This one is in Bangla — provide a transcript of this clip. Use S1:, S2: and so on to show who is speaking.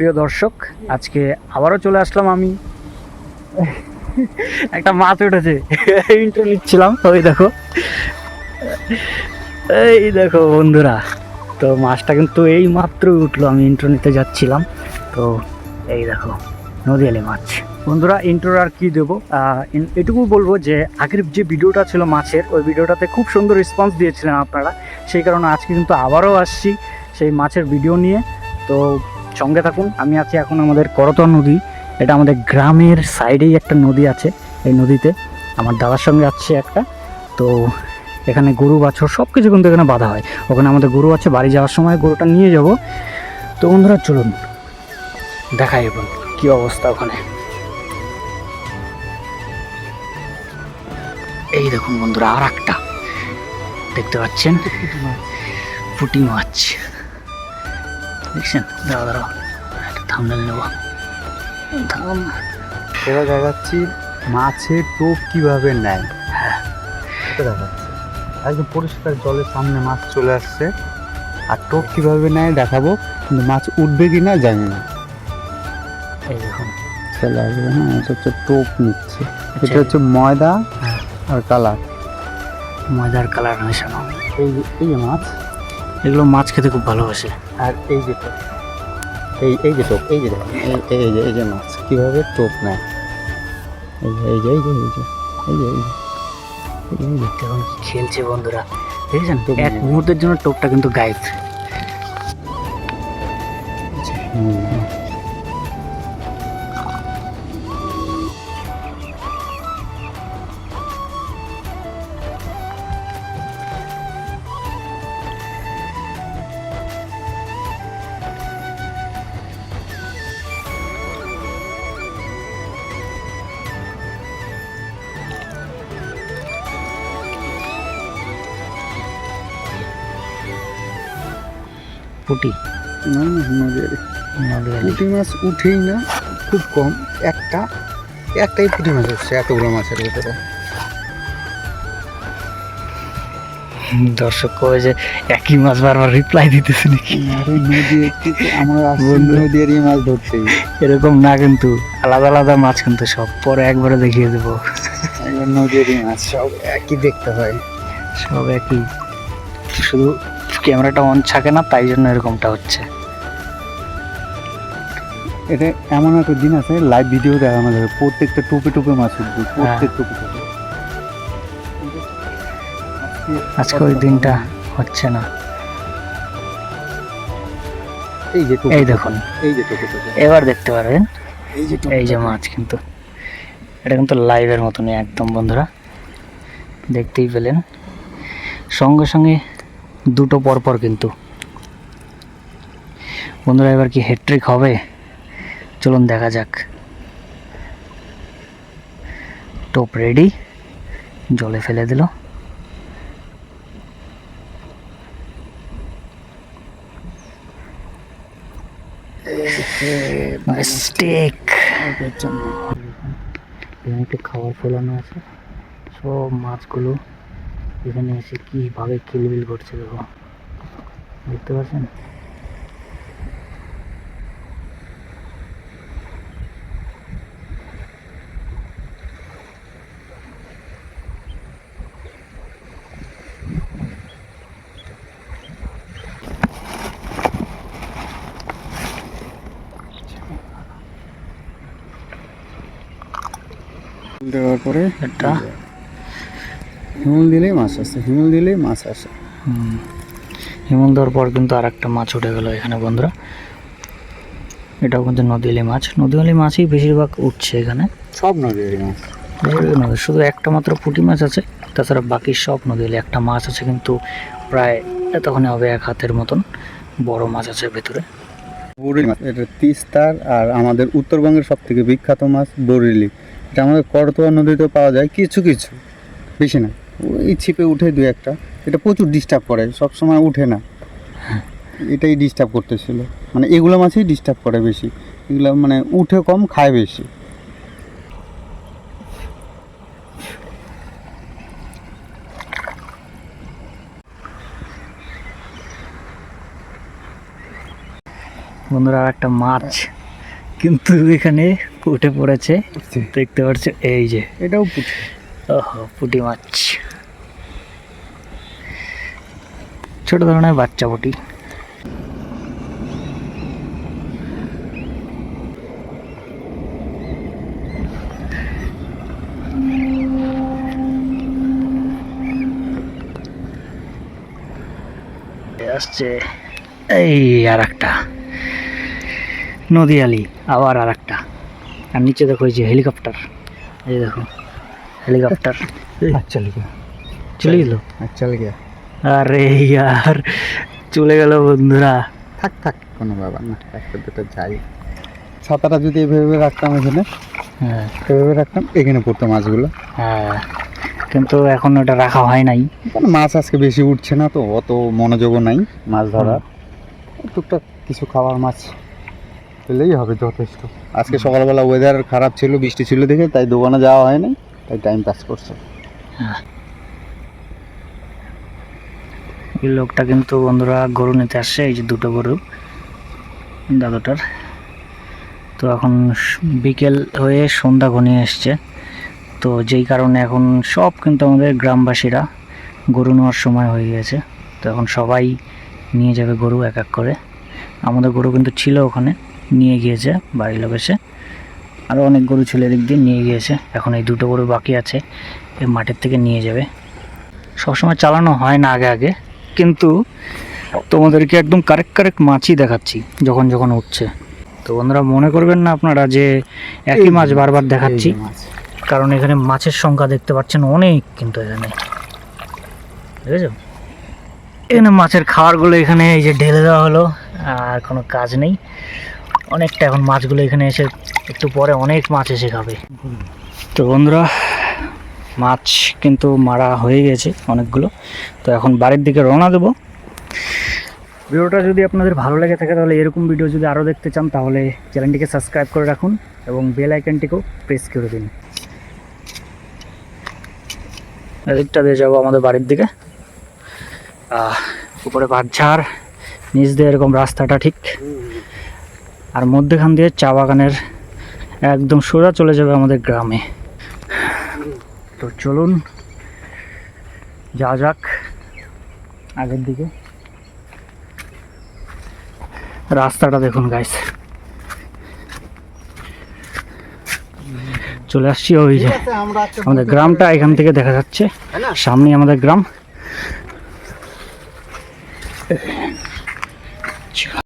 S1: প্রিয় দর্শক, আজকে আবারও চলে আসলাম আমি। একটা মাছ উঠেছে, ইন্ট্রো নিচ্ছিলাম। ওই দেখো, এই দেখো বন্ধুরা, তো মাছটা কিন্তু এই মাত্র উঠলো। আমি ইন্ট্রো নিতে যাচ্ছিলাম, তো এই দেখো নদীয়ালি মাছ। বন্ধুরা, ইন্ট্রোর আর কি দেবো, এটুকু বলবো যে আগের যে ভিডিওটা ছিল মাছের, ওই ভিডিওটাতে খুব সুন্দর রেসপন্স দিয়েছিলেন আপনারা। সেই কারণে আজকে কিন্তু আবারও আসছি সেই মাছের ভিডিও নিয়ে। তো সঙ্গে থাকুন। আমি আছি এখন আমাদের করতোয়া নদী। এটা আমাদের গ্রামের সাইডেই একটা নদী আছে। এই নদীতে আমার দাদার সঙ্গে আসছে একটা। তো এখানে গরু বাছর সব কিছু কিন্তু এখানে বাঁধা হয়। ওখানে আমাদের গরু আছে, বাড়ি যাওয়ার সময় গরুটা নিয়ে যাব। তো বন্ধুরা চলুন দেখাই এখন কী অবস্থা ওখানে। এই দেখুন বন্ধুরা, আর একটা দেখতে পাচ্ছেন, পুঁটি মাছ দেখছেন। দাঁড়া দাঁড়া, একটা থামনেল নেব।
S2: এবার দেখাচ্ছি মাছের টোপ কিভাবে নেয়।
S1: হ্যাঁ,
S2: এটা দেখাচ্ছি একদম পরিষ্কার জলের সামনে মাছ চলে আসছে, আর টোপ কিভাবে নেয় দেখাবো। কিন্তু মাছ উঠবে কি না জানি না।
S1: এই দেখুন
S2: চলে আসবে। হ্যাঁ, এটা হচ্ছে টোপ নিচ্ছে। এটা হচ্ছে ময়দা আর কালার,
S1: ময়দার কালার মেশানো।
S2: এই যে মাছ,
S1: এগুলো মাছ খেতে খুব ভালোবাসে।
S2: আর এই যে টোপ, এই যে টোপ, এই যে দেখুন, এই যে মাছ কিভাবে টোপ নেয়। এই যে
S1: দেখুন খেলছে বন্ধুরা, দেখেছেন? এক মুহূর্তের জন্য টোপটা কিন্তু গায়েব। পুঁটি
S2: না না, নদীয়ারি
S1: নদীয়ালি।
S2: পুঁটি মাছ উঠেই না, খুব কম। একটাই পুঁটি মাছ হচ্ছে এতগুলো মাছের ভিতরে।
S1: দর্শক কবে যে একই মাছ বারবার রিপ্লাই দিতেছে নাকি?
S2: আরে নদী একটু আমরা নদীয়ারি মাছ ধরতেই
S1: এরকম না, কিন্তু আলাদা আলাদা মাছ কিন্তু সব পরে একবারে দেখিয়ে দেবো।
S2: একবার নদীয়ারি মাছ সব একই দেখতে হয়।
S1: সব একই, শুধু ক্যামেরাটা অন থাকে না, তাই জন্য এরকমটা হচ্ছে।
S2: এটা এমন একটা দিন আছে, লাইভ ভিডিও দেখানো যাবে, প্রত্যেকটা টোপে টোপে মাছ উঠবে, প্রত্যেক টোপে টোপে।
S1: আজকে ওই দিনটা হচ্ছে না।
S2: এই যে টোপে
S1: এই
S2: টোপে,
S1: দেখুন,
S2: এই যে টোপে টোপে,
S1: এবার দেখতে পারবেন
S2: এই যে
S1: এই যে মাছ। কিন্তু এটা কিন্তু লাইভের মতনই একদম বন্ধুরা, দেখতেই পেলেন। সঙ্গে সঙ্গে দুটো পরপর কিন্তু। বন্ধুরা, এবার কি হ্যাট্রিক হবে? চলুন দেখা যাক। টোপ রেডি, জলে ফেলে দিল। স্টেক একটু খাবার ফেলানো আছে, সব মাছগুলো এখানে এসে কীভাবে কিলবিল করছে দেখো, দেখতে পাচ্ছেন?
S2: দেওয়ার পরে
S1: এটা
S2: হিমল দিলেই মাছ আসে, হিমল দিলেই মাছ আসে।
S1: হিমল দেওয়ার পর কিন্তু আর একটা মাছ উঠে গেল এখানে বন্ধুরা। এটাও কিন্তু নদীয়ালি মাছ। নদীয়ালি মাছই বেশিরভাগ উঠছে এখানে,
S2: সব নদীয়ারি মাছ।
S1: শুধু একটা মাত্র পুঁটি মাছ আছে, তাছাড়া বাকি সব নদীয়ালি। একটা মাছ আছে কিন্তু প্রায় এতক্ষণে হবে এক হাতের মতন, বড় মাছ আছে ভেতরে।
S2: বরেলি মাছ, এটা তিস্তার আর আমাদের উত্তরবঙ্গের সব থেকে বিখ্যাত মাছ বরেলি। এটা আমাদের করতোয়া নদীতে পাওয়া যায় কিছু কিছু, বেশি না। ওই ছিপে উঠে দু একটা। এটা প্রচুর ডিস্টার্ব করে, সব সময় উঠে না। এটাই ডিস্টার্ব করতেছিল, মানে এগুলো মাছই ডিস্টার্ব করে বেশি। এগুলো মানে উঠে কম, খায় বেশি।
S1: বন্ধুরা আর একটা মাছ কিন্তু এখানে উঠে পড়েছে, দেখতে পাচ্ছ এই যে
S2: এটাও পুঁটি।
S1: ওহো, পুঁটি মাছ, ছোট ধরনের বাচ্চা পুঁটি। আসছে এই আর একটা নদীয়ালি, আবার আর একটা। আর নিচে দেখো এই যে হেলিকপ্টার, এই দেখো হেলিকপ্টার
S2: আচ্ছা লিখা
S1: চলে গেল।
S2: আচ্ছা লিখা
S1: আরে ইয়ার চলে গেল বন্ধুরা।
S2: থাক থাক, কোনো ব্যাপার না, একটা দুটো যাই। ছাতাটা যদি এভাবে রাখতাম এখানে,
S1: হ্যাঁ
S2: এভাবে রাখতাম, এখানে পড়তো মাছগুলো।
S1: হ্যাঁ, কিন্তু এখন ওটা রাখা হয় নাই।
S2: কারণ মাছ আজকে বেশি উঠছে না, তো অত মনোযোগও নাই মাছ ধরার। টুকটাক কিছু খাওয়ার মাছ পেলেই হবে যথেষ্ট। আজকে সকালবেলা ওয়েদার খারাপ ছিল, বৃষ্টি ছিল দেখে, তাই দোকানে যাওয়া হয় নাই, তাই টাইম পাস করছে।
S1: এই লোকটা কিন্তু বন্ধুরা গরু নিতে আসছে, এই যে দুটো গরু দাদুটার। তো এখন বিকেল হয়ে সন্ধ্যা ঘনিয়ে এসছে, তো যেই কারণে এখন সব কিন্তু আমাদের গ্রামবাসীরা গরু নেওয়ার সময় হয়ে গেছে। তো এখন সবাই নিয়ে যাবে গরু এক এক করে। আমাদের গরু কিন্তু ছিল ওখানে, নিয়ে গিয়েছে বাড়ির লোক এসে, আরও অনেক গরু ছিল এদিক দিয়ে নিয়ে গিয়েছে। এখন এই দুটো গরু বাকি আছে, এই মাঠের থেকে নিয়ে যাবে। সবসময় চালানো হয় না আগে আগে, কিন্তু তোমাদেরকে একদম কারেক্ট মাছই দেখাচ্ছি যখন যখন উঠছে। তো বন্ধুরা মনে করবেন না আপনারা যে একই মাছ বারবার দেখাচ্ছি, কারণ এখানে মাছের সংখ্যা দেখতে পাচ্ছেন অনেক, কিন্তু এখানে বুঝেছো, এখানে মাছের খাবারগুলো এখানে এই যে ঢেলে দেওয়া হলো, আর কোনো কাজ নেই। অনেকটা এখন মাছগুলো এখানে এসে একটু পরে অনেক মাছ এসে খাবে। তো বন্ধুরা মাছ কিন্তু মারা হয়ে গেছে অনেকগুলো, তো এখন বাড়ির দিকে রওনা দেবো। ভিডিওটা যদি আপনাদের ভালো লেগে থাকে, তাহলে এরকম ভিডিও যদি আরও দেখতে চান, তাহলে চ্যানেলটিকে সাবস্ক্রাইব করে রাখুন এবং বেল আইকনটিকেও প্রেস করে দিন। এদিকটা দিয়ে যাবো আমাদের বাড়ির দিকে। উপরে বাঁশঝাড়, নিচ দিয়ে এরকম রাস্তাটা ঠিক, আর মধ্যখান দিয়ে চা বাগানের একদম সোজা চলে যাবে আমাদের গ্রামে। তো চলুন যা যাক আগের দিকে। রাস্তাটা দেখুন গাইস, চলে আসছি ওই যে আমাদের গ্রামটা এখান থেকে দেখা যাচ্ছে, সামনে আমাদের গ্রাম।